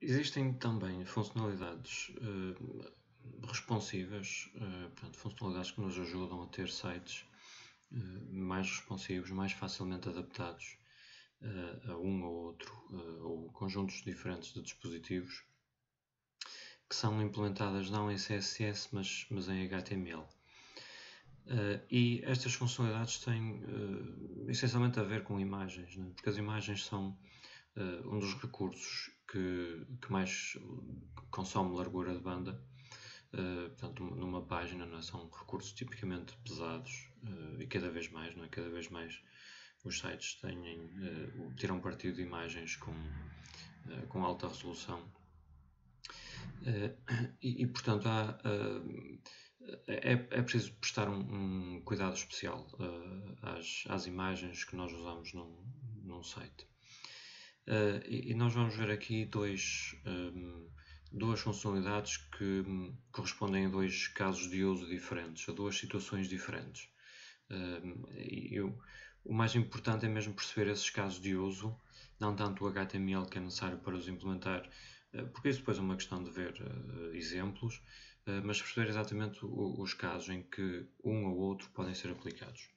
Existem também funcionalidades responsivas, portanto, funcionalidades que nos ajudam a ter sites mais responsivos, mais facilmente adaptados a um ou outro, ou conjuntos diferentes de dispositivos, que são implementadas não em CSS, mas em HTML. E estas funcionalidades têm essencialmente a ver com imagens, né? Porque as imagens são um dos recursos que mais consome largura de banda. Portanto, numa página, não é? São recursos tipicamente pesados e cada vez mais, não é? Cada vez mais os sites tiram partido de imagens com alta resolução. Portanto, é preciso prestar um cuidado especial às imagens que nós usamos num site. E nós vamos ver aqui duas funcionalidades que correspondem a dois casos de uso diferentes, a duas situações diferentes. O mais importante é mesmo perceber esses casos de uso, não tanto o HTML que é necessário para os implementar, porque isso depois é uma questão de ver exemplos, mas perceber exatamente os casos em que um ou outro podem ser aplicados.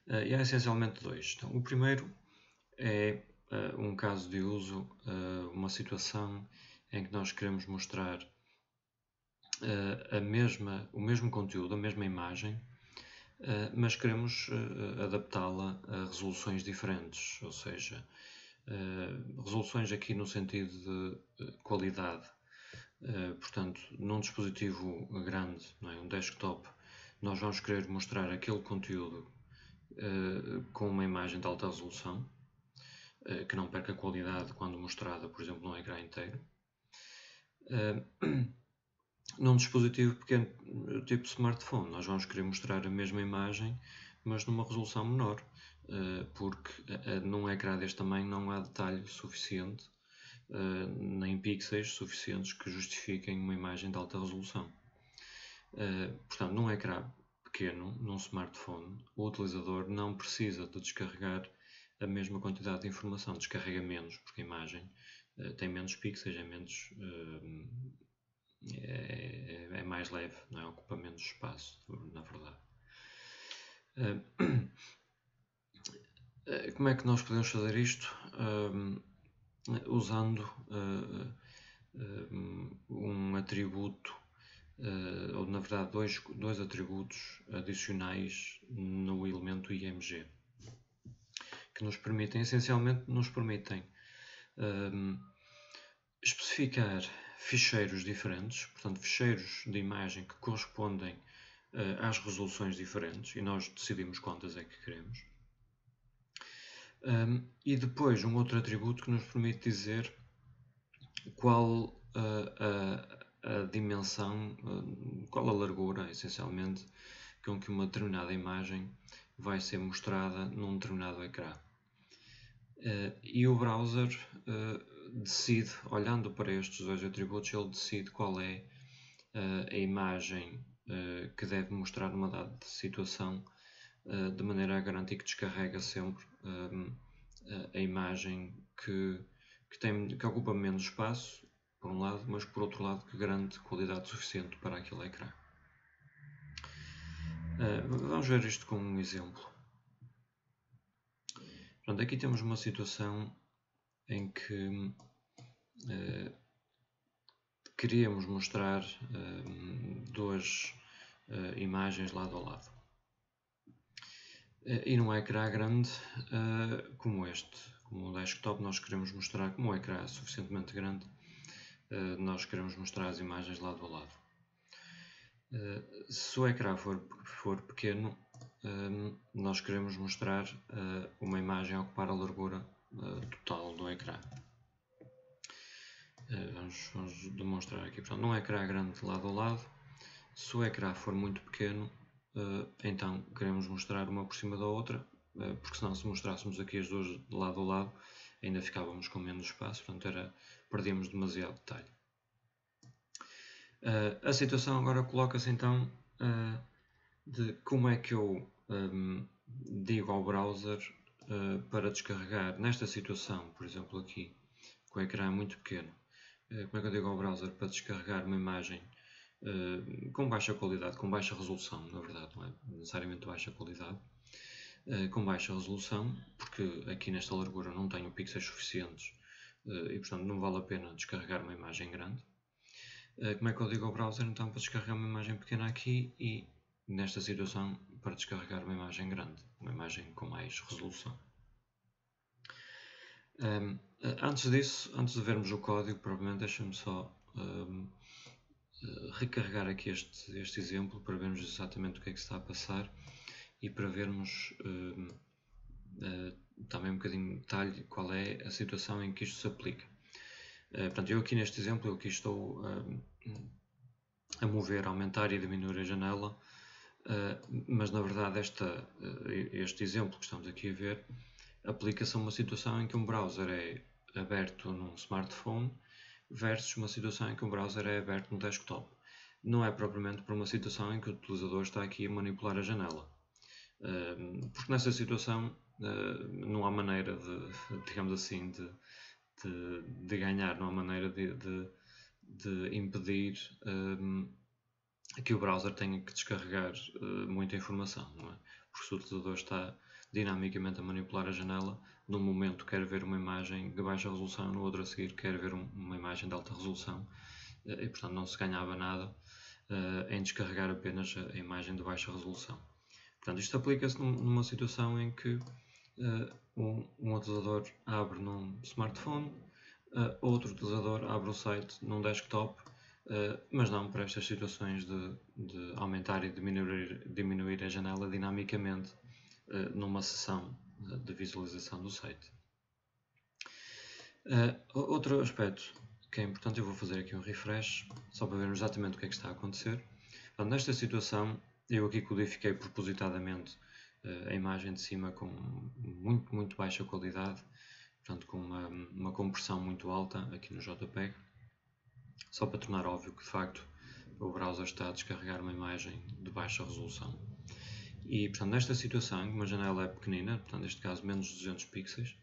E há essencialmente dois. Então, o primeiro é um caso de uso, uma situação em que nós queremos mostrar o mesmo conteúdo, a mesma imagem, mas queremos adaptá-la a resoluções diferentes, ou seja, resoluções aqui no sentido de qualidade. Portanto, num dispositivo grande, não é? Um desktop, nós vamos querer mostrar aquele conteúdo com uma imagem de alta resolução, que não perca qualidade quando mostrada, por exemplo, num ecrã inteiro. Num dispositivo pequeno, tipo smartphone, nós vamos querer mostrar a mesma imagem, mas numa resolução menor, porque num ecrã deste tamanho não há detalhe suficiente, nem pixels suficientes que justifiquem uma imagem de alta resolução. Portanto, num ecrã pequeno, num smartphone, o utilizador não precisa de descarregar a mesma quantidade de informação, descarrega menos, porque a imagem tem menos pixels, é mais leve, não é? Ocupa menos espaço, na verdade. Como é que nós podemos fazer isto? Usando um atributo, ou na verdade dois atributos adicionais no elemento IMG, que essencialmente nos permitem especificar ficheiros diferentes, portanto ficheiros de imagem que correspondem às resoluções diferentes, e nós decidimos quantas é que queremos. E depois um outro atributo que nos permite dizer qual a dimensão, qual a largura, essencialmente, com que uma determinada imagem vai ser mostrada num determinado ecrã. E o browser decide, olhando para estes dois atributos, ele decide qual é a imagem que deve mostrar numa dada situação, de maneira a garantir que descarrega sempre a imagem que ocupa menos espaço, por um lado, mas por outro lado que garante qualidade suficiente para aquele ecrã. Vamos ver isto com um exemplo. Portanto, aqui temos uma situação em que queríamos mostrar duas imagens lado a lado. E num ecrã grande como este, como um desktop, nós queremos mostrar, como um ecrã suficientemente grande, nós queremos mostrar as imagens lado a lado. Se o ecrã for pequeno, nós queremos mostrar uma imagem a ocupar a largura total do ecrã. Vamos demonstrar aqui. Portanto, num ecrã grande lado a lado, se o ecrã for muito pequeno, então queremos mostrar uma por cima da outra, porque senão se mostrássemos aqui as duas de lado a lado, ainda ficávamos com menos espaço, portanto perdíamos demasiado detalhe. A situação agora coloca-se então de como é que eu digo ao browser para descarregar, nesta situação, por exemplo aqui, que o ecrã é muito pequeno, como é que eu digo ao browser para descarregar uma imagem com baixa qualidade, com baixa resolução, na verdade, não é necessariamente baixa qualidade, com baixa resolução, porque aqui nesta largura não tenho pixels suficientes e portanto não vale a pena descarregar uma imagem grande. Como é que eu digo ao browser então para descarregar uma imagem pequena aqui e nesta situação para descarregar uma imagem grande, uma imagem com mais resolução. Antes disso, antes de vermos o código, provavelmente deixa-me só recarregar aqui este exemplo para vermos exatamente o que é que se está a passar e para vermos também um bocadinho de detalhe qual é a situação em que isto se aplica. Portanto, eu aqui neste exemplo, eu aqui estou a mover, aumentar e diminuir a janela, mas na verdade este exemplo que estamos aqui a ver aplica-se a uma situação em que um browser é aberto num smartphone versus uma situação em que um browser é aberto no desktop. Não é propriamente para uma situação em que o utilizador está aqui a manipular a janela, porque nessa situação não há maneira de, digamos assim, de ganhar, não há maneira de impedir que o browser tenha que descarregar muita informação, não é? Porque se o utilizador está dinamicamente a manipular a janela, num momento quer ver uma imagem de baixa resolução, no outro a seguir quer ver uma imagem de alta resolução, e portanto não se ganhava nada em descarregar apenas a imagem de baixa resolução. Portanto, isto aplica-se numa situação em que um utilizador abre num smartphone, outro utilizador abre o site num desktop, mas não para estas situações de aumentar e diminuir a janela dinamicamente numa sessão de visualização do site. Outro aspecto que é importante, eu vou fazer aqui um refresh, só para vermos exatamente o que é que está a acontecer. Portanto, nesta situação, eu aqui codifiquei propositadamente a imagem de cima com muito baixa qualidade, portanto com uma compressão muito alta aqui no JPEG, só para tornar óbvio que de facto o browser está a descarregar uma imagem de baixa resolução. E portanto nesta situação, uma janela é pequenina, portanto neste caso menos de 200 pixels,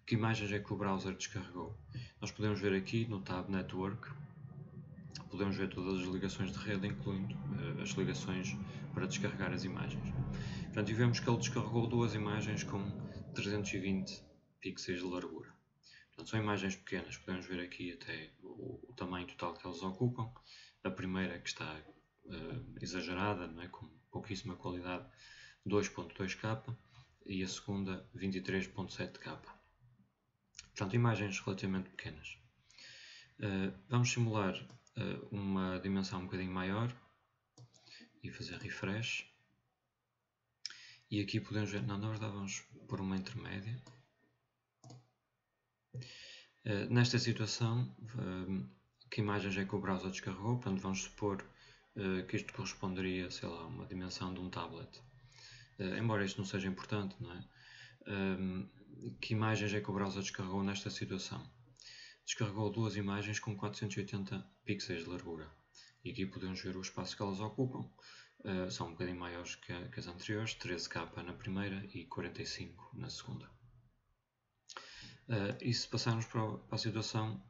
que imagens é que o browser descarregou? Nós podemos ver aqui no tab Network, podemos ver todas as ligações de rede, incluindo as ligações para descarregar as imagens. Portanto, e vemos que ele descarregou duas imagens com 320 pixels de largura. Portanto, são imagens pequenas, podemos ver aqui até o tamanho total que elas ocupam. A primeira que está exagerada, não é? Com pouquíssima qualidade, 2.2K, e a segunda 23.7K. Portanto, imagens relativamente pequenas. Vamos simular uma dimensão um bocadinho maior e fazer refresh. E aqui podemos ver, não, na verdade vamos pôr uma intermédia. Nesta situação, que imagens é que o browser descarregou? Portanto, vamos supor que isto corresponderia, sei lá, a uma dimensão de um tablet. Embora isto não seja importante, não é? Que imagens é que o browser descarregou nesta situação? Descarregou duas imagens com 480 pixels de largura. E aqui podemos ver o espaço que elas ocupam. São um bocadinho maiores que as anteriores, 13K na primeira e 45 na segunda. E se passarmos para a situação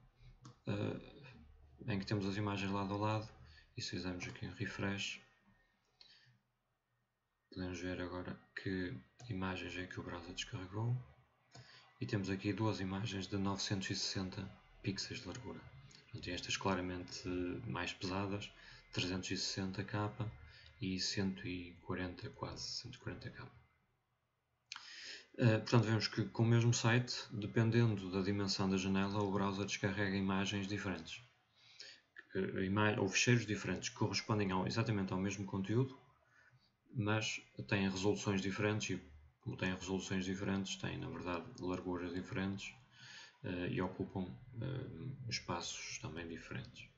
em que temos as imagens lado a lado, e se fizermos aqui um refresh, podemos ver agora que imagens é que o browser descarregou. E temos aqui duas imagens de 960 pixels de largura. Portanto, estas claramente mais pesadas, 360K e 140, quase 140K. Portanto, vemos que com o mesmo site, dependendo da dimensão da janela, o browser descarrega imagens diferentes. Ou ficheiros diferentes, que correspondem exatamente ao mesmo conteúdo, mas têm resoluções diferentes e, como têm resoluções diferentes, têm, na verdade, larguras diferentes e ocupam espaços também diferentes.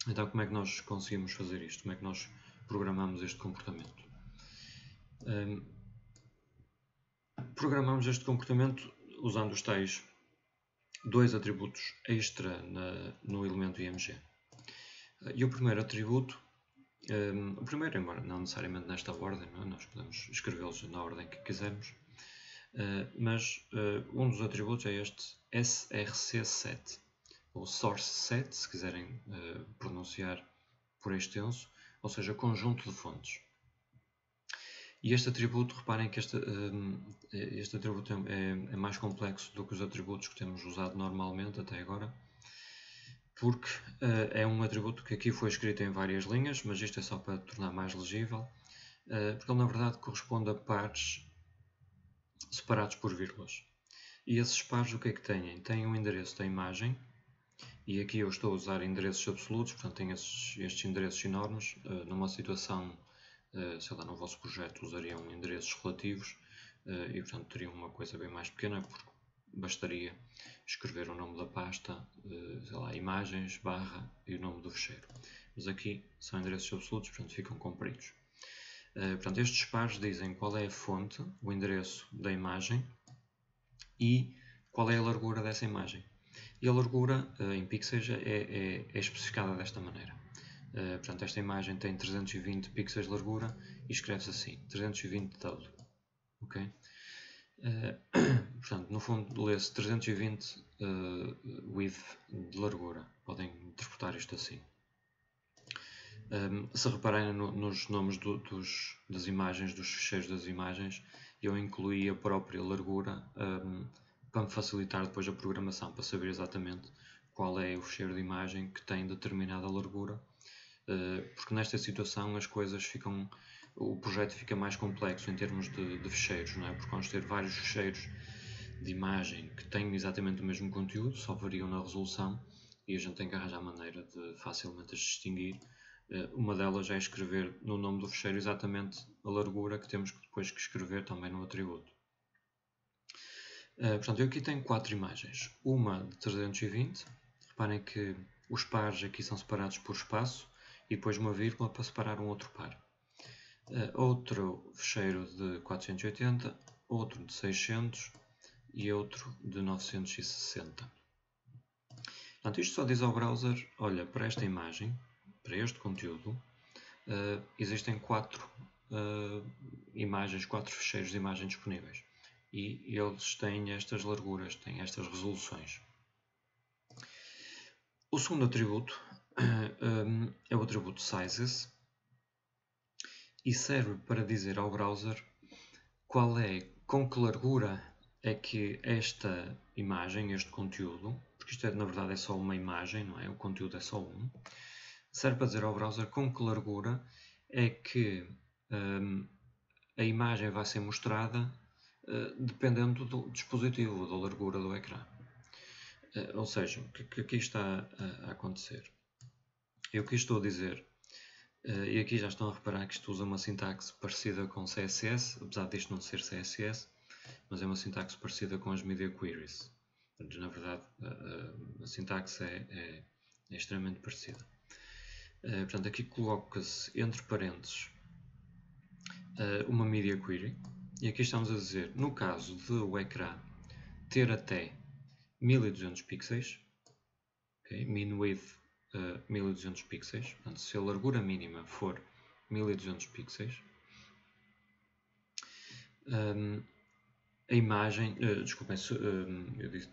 Então, como é que nós conseguimos fazer isto? Como é que nós programamos este comportamento? Programamos este comportamento usando os tais dois atributos extra no elemento IMG. E o primeiro atributo, o primeiro, embora não necessariamente nesta ordem, não é? Nós podemos escrevê-los na ordem que quisermos, mas um dos atributos é este src7, ou source7, se quiserem pronunciar por extenso, ou seja, conjunto de fontes. E este atributo, reparem que este atributo é mais complexo do que os atributos que temos usado normalmente até agora, porque é um atributo que aqui foi escrito em várias linhas, mas isto é só para tornar mais legível, porque ele na verdade corresponde a pares separados por vírgulas. E esses pares o que é que têm? Têm um endereço da imagem, e aqui eu estou a usar endereços absolutos, portanto tem estes endereços enormes. Numa situação, sei lá, no vosso projeto usariam endereços relativos, e portanto teriam uma coisa bem mais pequena, porque bastaria escrever o nome da pasta, sei lá, imagens, barra e o nome do fecheiro. Mas aqui são endereços absolutos, portanto ficam compridos. Portanto, estes pares dizem qual é a fonte, o endereço da imagem e qual é a largura dessa imagem. E a largura em pixels é especificada desta maneira. Portanto, esta imagem tem 320 pixels de largura e escreve-se assim, 320W. Okay? Portanto, no fundo, lê-se 320 width de largura. Podem interpretar isto assim. Se repararem nos nomes das imagens, dos ficheiros das imagens, eu incluí a própria largura para me facilitar depois a programação, para saber exatamente qual é o ficheiro de imagem que tem determinada largura, porque nesta situação as coisas ficam, o projeto fica mais complexo em termos de ficheiros, não é? Porque vamos ter vários ficheiros de imagem que têm exatamente o mesmo conteúdo, só variam na resolução, e a gente tem que arranjar maneira de facilmente as distinguir. Uma delas é escrever no nome do ficheiro exatamente a largura que temos depois que escrever também no atributo. Portanto, eu aqui tenho 4 imagens. Uma de 320, reparem que os pares aqui são separados por espaço e depois uma vírgula para separar um outro par. Outro ficheiro de 480, outro de 600 e outro de 960. Portanto, isto só diz ao browser, olha, para esta imagem, para este conteúdo, existem 4 imagens, 4 ficheiros de imagem disponíveis. E eles têm estas larguras, têm estas resoluções. O segundo atributo é o atributo sizes e serve para dizer ao browser com que largura é que esta imagem, este conteúdo, porque isto na verdade é só uma imagem, não é? O conteúdo é só um. Serve para dizer ao browser com que largura é que a imagem vai ser mostrada dependendo do dispositivo, da largura do ecrã. Ou seja, o que aqui está a acontecer? Eu aqui estou a dizer, e aqui já estão a reparar que isto usa uma sintaxe parecida com CSS, apesar disto não ser CSS, mas é uma sintaxe parecida com as Media Queries. Na verdade, a sintaxe é extremamente parecida. Portanto, aqui coloca-se entre parênteses uma Media Query, e aqui estamos a dizer, no caso de o ecrã ter até 1200 pixels, okay? Min width 1200 pixels, portanto, se a largura mínima for 1200 pixels, a imagem, desculpem, eu disse,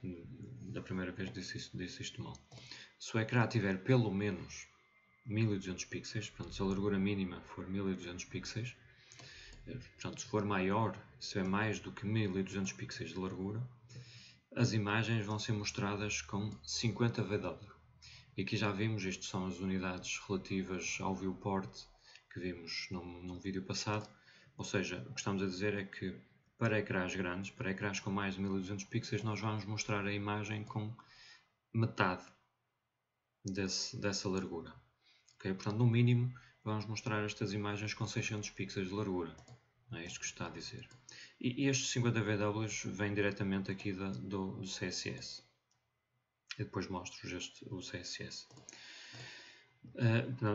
da primeira vez disse isto mal. Se o ecrã tiver pelo menos 1200 pixels, portanto, se a largura mínima for 1200 pixels, portanto, se for maior, se é mais do que 1200 pixels de largura, as imagens vão ser mostradas com 50 VW. E aqui já vimos, isto são as unidades relativas ao viewport que vimos num vídeo passado. Ou seja, o que estamos a dizer é que para ecrãs grandes, para ecrãs com mais de 1200 pixels, nós vamos mostrar a imagem com metade dessa largura. Okay? Portanto, no mínimo, vamos mostrar estas imagens com 600 pixels de largura. É isto que está a dizer. E estes 50 VWs vêm diretamente aqui do CSS. E depois mostro-vos o CSS.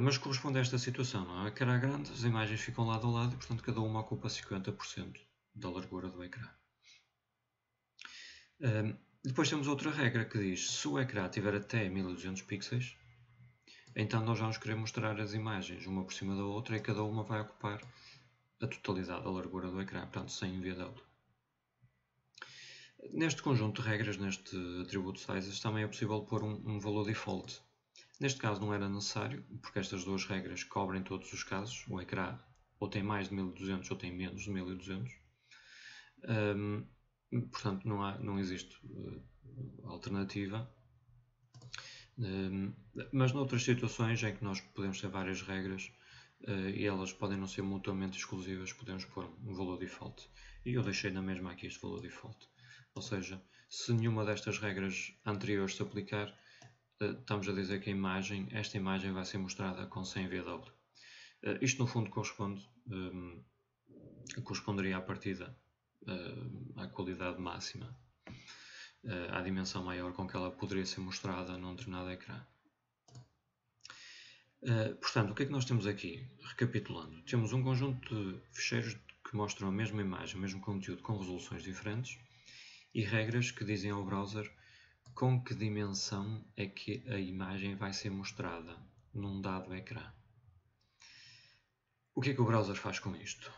Mas corresponde a esta situação, não é? A ecrã grande, as imagens ficam lado a lado e, portanto, cada uma ocupa 50% da largura do ecrã. Depois temos outra regra que diz, se o ecrã tiver até 1200 pixels, então nós vamos querer mostrar as imagens uma por cima da outra e cada uma vai ocupar a totalidade da largura do ecrã, portanto 100 VW. Neste conjunto de regras, neste atributo sizes, também é possível pôr um valor default. Neste caso não era necessário, porque estas duas regras cobrem todos os casos. O ecrã ou tem mais de 1200 ou tem menos de 1200. Portanto, não existe alternativa. Mas noutras situações em que nós podemos ter várias regras e elas podem não ser mutuamente exclusivas, podemos pôr um valor default. E eu deixei na mesma aqui este valor default. Ou seja, se nenhuma destas regras anteriores se aplicar, estamos a dizer que esta imagem vai ser mostrada com 100 VW. Isto no fundo corresponderia à partida à qualidade máxima, à dimensão maior com que ela poderia ser mostrada num determinado ecrã. Portanto, o que é que nós temos aqui? Recapitulando, temos um conjunto de ficheiros que mostram a mesma imagem, o mesmo conteúdo com resoluções diferentes e regras que dizem ao browser com que dimensão é que a imagem vai ser mostrada num dado ecrã. O que é que o browser faz com isto?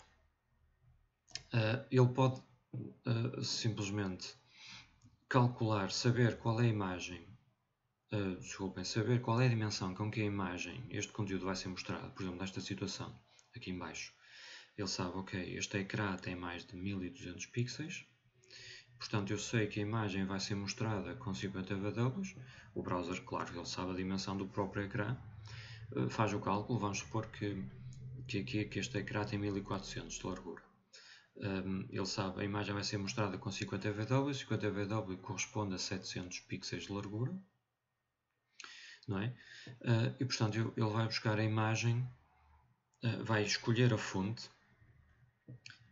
Ele pode simplesmente calcular, saber qual é a imagem, saber qual é a dimensão com que a imagem, este conteúdo vai ser mostrado, por exemplo, nesta situação, aqui em baixo. Ele sabe, ok, este ecrã tem mais de 1200 pixels, portanto eu sei que a imagem vai ser mostrada com 50 VW. O browser, claro, ele sabe a dimensão do próprio ecrã, faz o cálculo, vamos supor que este ecrã tem 1400 de largura. Ele sabe, a imagem vai ser mostrada com 50 VW, 50 VW corresponde a 700 pixels de largura, não é? E portanto ele vai buscar a imagem, vai escolher a fonte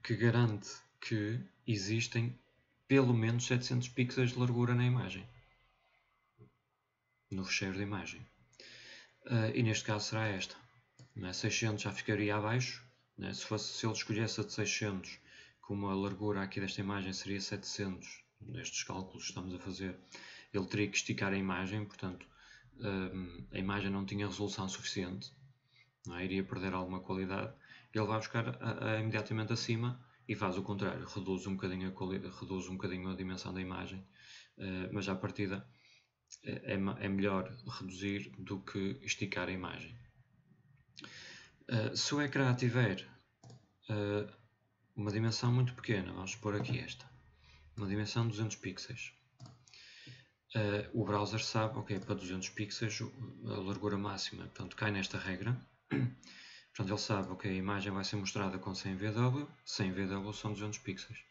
que garante que existem pelo menos 700 pixels de largura na imagem, no fecheiro da imagem. E neste caso será esta. 600 já ficaria abaixo, se ele escolhesse a de 600, como a largura aqui desta imagem seria 700, nestes cálculos que estamos a fazer, ele teria que esticar a imagem, portanto a imagem não tinha resolução suficiente, iria perder alguma qualidade. Ele vai buscar imediatamente acima e faz o contrário, reduz um bocadinho a dimensão da imagem, mas à partida é melhor reduzir do que esticar a imagem. Se o ecrã tiver uma dimensão muito pequena, vamos pôr aqui esta, uma dimensão de 200 pixels, o browser sabe, ok, para 200 pixels a largura máxima, portanto cai nesta regra, portanto ele sabe, ok, a imagem vai ser mostrada com 100 VW, 100 VW são 200 pixels,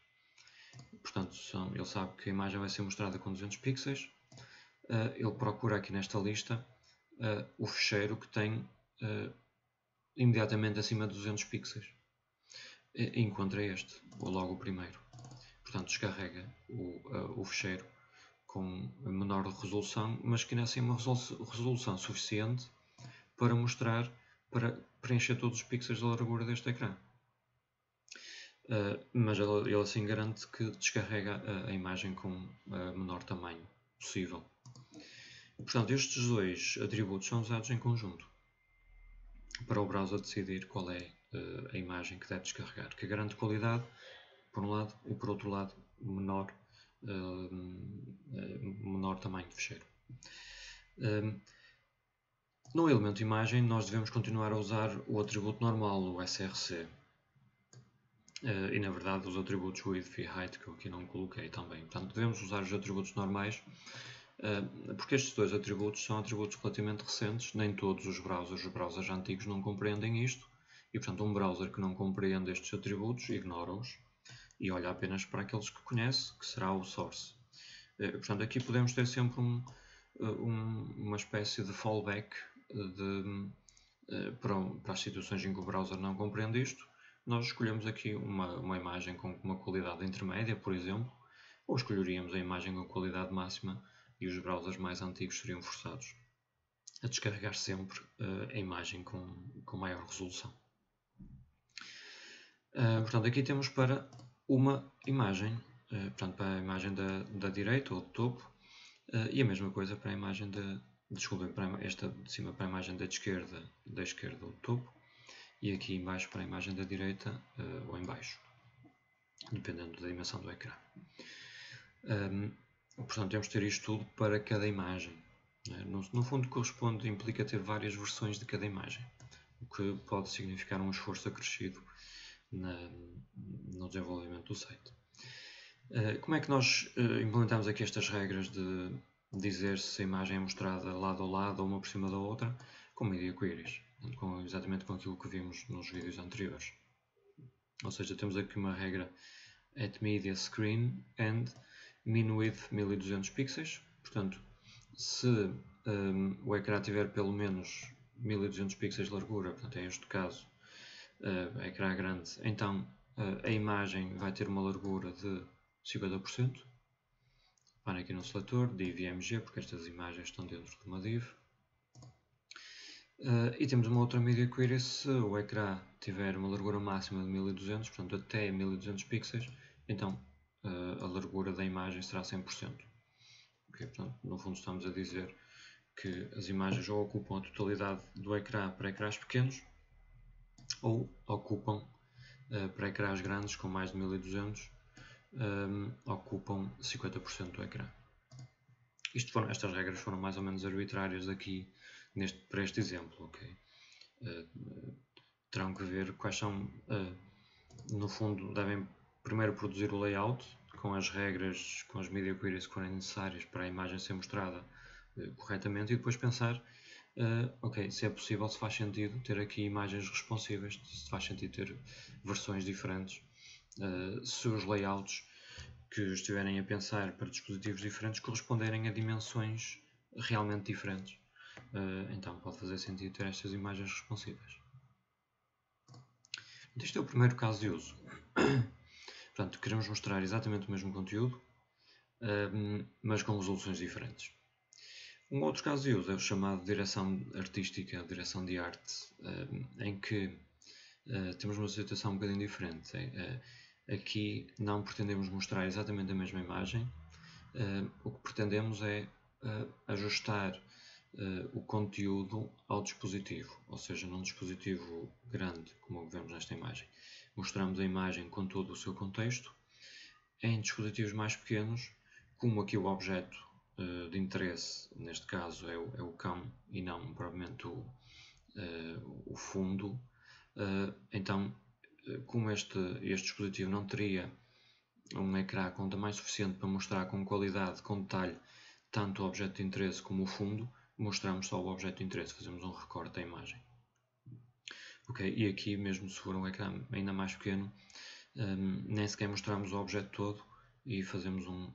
portanto ele sabe que a imagem vai ser mostrada com 200 pixels, ele procura aqui nesta lista o fecheiro que tem imediatamente acima de 200 pixels, e encontra este, ou logo o primeiro. Portanto, descarrega o fecheiro com menor resolução, mas que ainda assim é uma resolução suficiente para mostrar, para preencher todos os pixels da largura deste ecrã. Mas ele assim garante que descarrega a imagem com o menor tamanho possível. Portanto, estes dois atributos são usados em conjunto para o browser decidir qual é a imagem que deve descarregar, que garante qualidade, por um lado, e por outro lado, menor tamanho de fecheiro. No elemento imagem, nós devemos continuar a usar o atributo normal, o src. E na verdade os atributos width e height, que eu aqui não coloquei também. Portanto, devemos usar os atributos normais, porque estes dois atributos são atributos relativamente recentes. Nem todos os browsers antigos não compreendem isto, e portanto um browser que não compreende estes atributos ignora-os e olha apenas para aqueles que conhece, que será o source. Portanto, aqui podemos ter sempre uma espécie de fallback para as situações em que o browser não compreende isto. Nós escolhemos aqui uma imagem com uma qualidade intermédia, por exemplo, ou escolheríamos a imagem com qualidade máxima e os browsers mais antigos seriam forçados a descarregar sempre a imagem com maior resolução. Portanto, aqui temos para uma imagem, portanto, para a imagem da direita ou do topo, e a mesma coisa para a imagem esta de cima para a imagem da esquerda ou do topo, e aqui em baixo para a imagem da direita ou em baixo, dependendo da dimensão do ecrã. Portanto, temos de ter isto tudo para cada imagem. No fundo, implica ter várias versões de cada imagem, o que pode significar um esforço acrescido no desenvolvimento do site. Como é que nós implementamos aqui estas regras de dizer se a imagem é mostrada lado a lado ou uma por cima da outra? Com Media Queries, exatamente com aquilo que vimos nos vídeos anteriores. Ou seja, temos aqui uma regra at media screen and min width 1200 pixels. Portanto, se o ecrã tiver pelo menos 1200 pixels de largura, portanto, é este caso, ecrã grande, então a imagem vai ter uma largura de 50%. Reparem aqui no seletor, div img, porque estas imagens estão dentro de uma div. E temos uma outra media query se o ecrã tiver uma largura máxima de 1200, portanto até 1200 pixels, então a largura da imagem será 100%. Okay, portanto, no fundo estamos a dizer que as imagens ou ocupam a totalidade do ecrã para ecrãs pequenos ou ocupam para ecrãs grandes com mais de 1200 ocupam 50% do ecrã. Estas regras foram mais ou menos arbitrárias aqui para este exemplo. Okay? Terão que ver quais são, no fundo, devem primeiro produzir o layout com as regras, com as media queries que forem necessárias para a imagem ser mostrada corretamente e depois pensar ok, se é possível, se faz sentido ter aqui imagens responsivas, se faz sentido ter versões diferentes, se os layouts que estiverem a pensar para dispositivos diferentes corresponderem a dimensões realmente diferentes. Então pode fazer sentido ter estas imagens responsivas. Este é o primeiro caso de uso. Portanto, queremos mostrar exatamente o mesmo conteúdo, mas com resoluções diferentes. Um outro caso de uso é o chamado direção artística, direção de arte, em que temos uma situação um bocadinho diferente. Aqui não pretendemos mostrar exatamente a mesma imagem, o que pretendemos é ajustar o conteúdo ao dispositivo, ou seja, num dispositivo grande, como vemos nesta imagem. Mostramos a imagem com todo o seu contexto. Em dispositivos mais pequenos, como aqui o objeto de interesse, neste caso é o cão e não propriamente o fundo, então, como este dispositivo não teria um ecrã com tamanho suficiente para mostrar com qualidade, com detalhe, tanto o objeto de interesse como o fundo, mostramos só o objeto de interesse, fazemos um recorte da imagem. Okay? E aqui, mesmo se for um ecrã ainda mais pequeno, nem sequer mostramos o objeto todo e fazemos um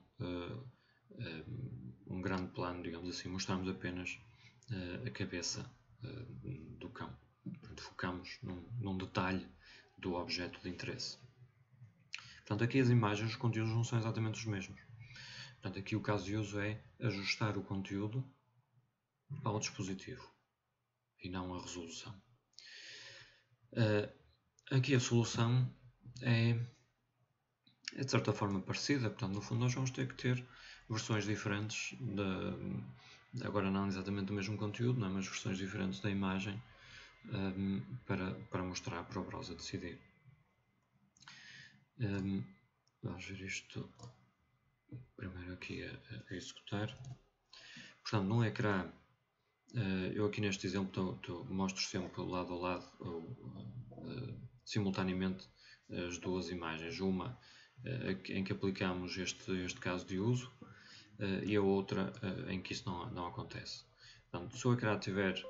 grande plano, digamos assim, mostramos apenas a cabeça do cão. Portanto, focamos num detalhe do objeto de interesse. Portanto, aqui as imagens, os conteúdos não são exatamente os mesmos. Portanto, aqui o caso de uso é ajustar o conteúdo ao dispositivo e não a resolução. Aqui a solução é de certa forma parecida, portanto, no fundo nós vamos ter que ter versões diferentes, agora não exatamente do mesmo conteúdo, não é? Mas versões diferentes da imagem para mostrar para o browser decidir. Vamos ver isto primeiro aqui a executar. Portanto, num ecrã, eu aqui neste exemplo mostro sempre lado a lado, simultaneamente, as duas imagens. Uma em que aplicamos este caso de uso e a outra em que isso não acontece. Portanto, se o ecrã tiver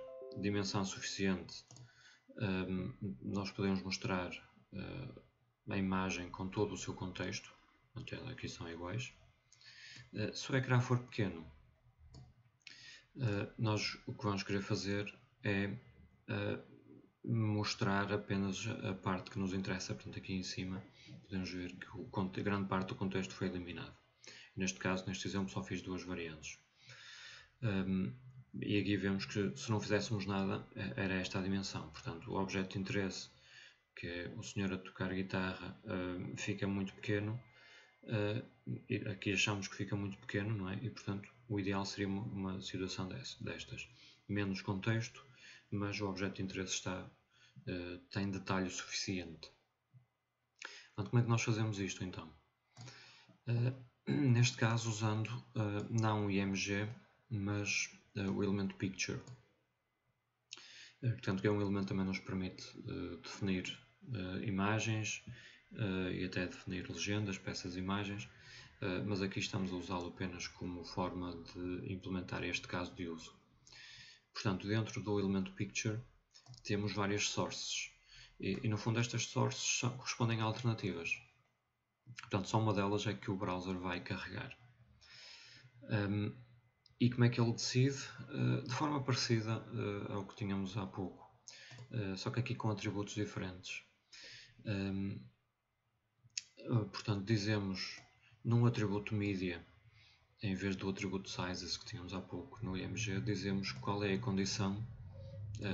dimensão suficiente, nós podemos mostrar a imagem com todo o seu contexto. Portanto, aqui são iguais. Se o ecrã for pequeno, nós o que vamos querer fazer é mostrar apenas a parte que nos interessa. Portanto, aqui em cima podemos ver que grande parte do contexto foi eliminado. Neste caso, neste exemplo, só fiz duas variantes. E aqui vemos que se não fizéssemos nada, era esta a dimensão. Portanto, o objeto de interesse, que é o senhor a tocar guitarra, fica muito pequeno. Aqui achamos que fica muito pequeno, não é? E, portanto, o ideal seria uma situação destas. Menos contexto, mas o objeto de interesse tem detalhe suficiente. Portanto, como é que nós fazemos isto, então? neste caso usando não o IMG, mas o elemento Picture. Portanto, que é um elemento que também nos permite definir imagens e até definir legendas para essas imagens, mas aqui estamos a usá-lo apenas como forma de implementar este caso de uso. Portanto, dentro do elemento Picture temos várias sources e no fundo estas sources correspondem a alternativas. Portanto, só uma delas é que o browser vai carregar. E como é que ele decide? De forma parecida ao que tínhamos há pouco, só que aqui com atributos diferentes. Portanto, dizemos num atributo media, em vez do atributo sizes que tínhamos há pouco no IMG, dizemos qual é a condição,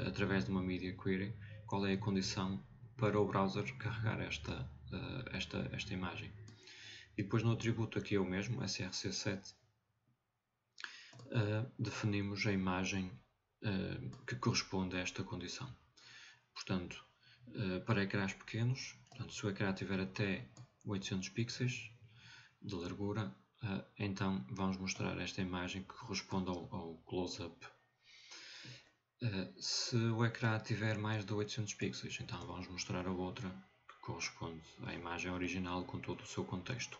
através de uma media query, qual é a condição para o browser carregar esta imagem. E depois no atributo aqui é o mesmo, src7, definimos a imagem que corresponde a esta condição. Portanto, para ecrãs pequenos, portanto, se o ecrã tiver até 800 pixels de largura, então vamos mostrar esta imagem que corresponde ao close-up. Se o ecrã tiver mais de 800 pixels, então vamos mostrar a outra que corresponde à imagem original com todo o seu contexto.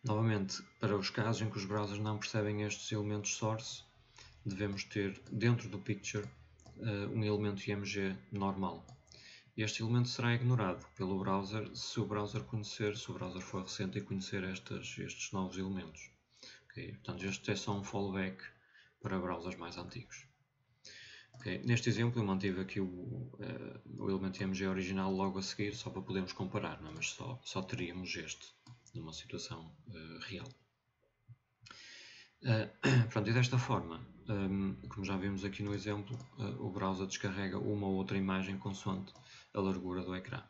Novamente, para os casos em que os browsers não percebem estes elementos source, devemos ter dentro do picture um elemento IMG normal. Este elemento será ignorado pelo browser se o browser for recente e conhecer estes novos elementos. Okay? Portanto, este é só um fallback para browsers mais antigos. Okay? Neste exemplo, eu mantive aqui o elemento IMG original logo a seguir, só para podermos comparar, não é? Mas só teríamos este numa situação real. Pronto, e desta forma, como já vimos aqui no exemplo, o browser descarrega uma ou outra imagem consoante a largura do ecrã.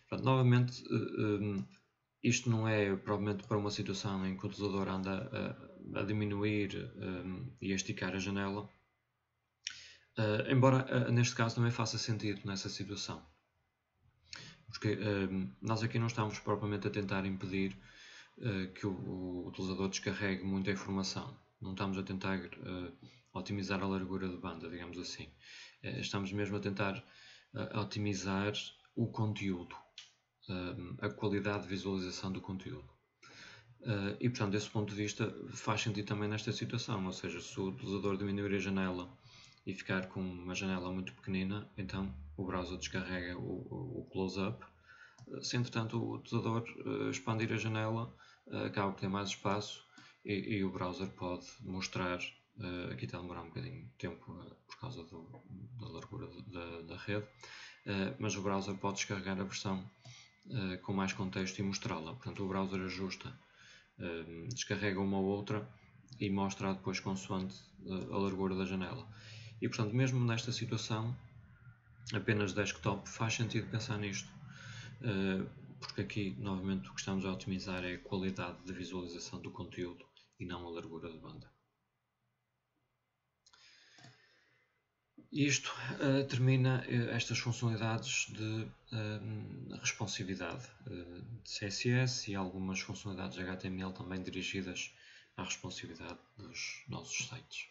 Portanto, novamente, isto não é provavelmente para uma situação em que o utilizador anda a diminuir e a esticar a janela, embora neste caso também faça sentido nessa situação. Porque nós aqui não estamos propriamente a tentar impedir que o utilizador descarregue muita informação. Não estamos a tentar otimizar a largura de banda, digamos assim. Estamos mesmo a tentar otimizar o conteúdo, a qualidade de visualização do conteúdo. E portanto, desse ponto de vista, faz sentido também nesta situação, ou seja, se o utilizador diminuir a janela e ficar com uma janela muito pequenina, então o browser descarrega o close-up. Se entretanto o utilizador expandir a janela, acaba por ter mais espaço e o browser pode mostrar, aqui está a demorar um bocadinho de tempo por causa da largura da rede, mas o browser pode descarregar a versão com mais contexto e mostrá-la. Portanto, o browser ajusta, descarrega uma ou outra e mostra depois consoante a largura da janela. E portanto, mesmo nesta situação, apenas desktop, faz sentido pensar nisto. Porque aqui, novamente, o que estamos a otimizar é a qualidade de visualização do conteúdo e não a largura de banda. Isto termina estas funcionalidades de responsividade de CSS e algumas funcionalidades de HTML também dirigidas à responsividade dos nossos sites.